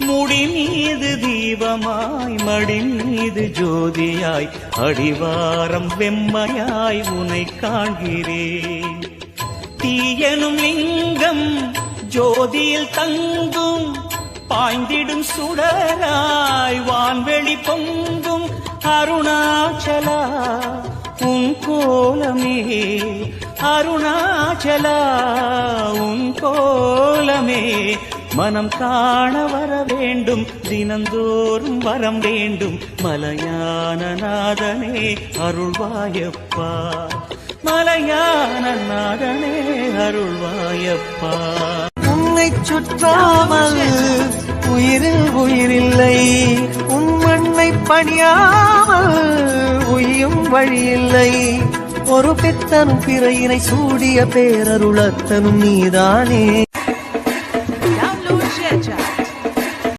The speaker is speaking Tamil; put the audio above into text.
முடி மீது தீபமாய் மடி மீது ஜோதியாய் அடிவாரம் வெம்மையாய் உனை காண்கிறேன். தீயனும் லிங்கம் ஜோதியில் தங்கும் பாய்ந்திடும் சுடராய் வான்வெளி பொங்கும் அருணாச்சலா உன் கோலமே, அருணாச்சலா உன் கோலமே. மனம் காண வர வேண்டும், தினந்தோறும் வரம் வேண்டும். மலையான நாதனே அருள்வாயப்பா, மலையான நாதனே அருள்வாயப்பா. உன்னை சுற்றாமல் உயிரில் உயிரில்லை, உன் மண்ணை பணியாமல் உயும் வழியில்லை. ஒரு பித்தனும் பிறையினை சூடிய பேரருளத்தனும் நீதானே.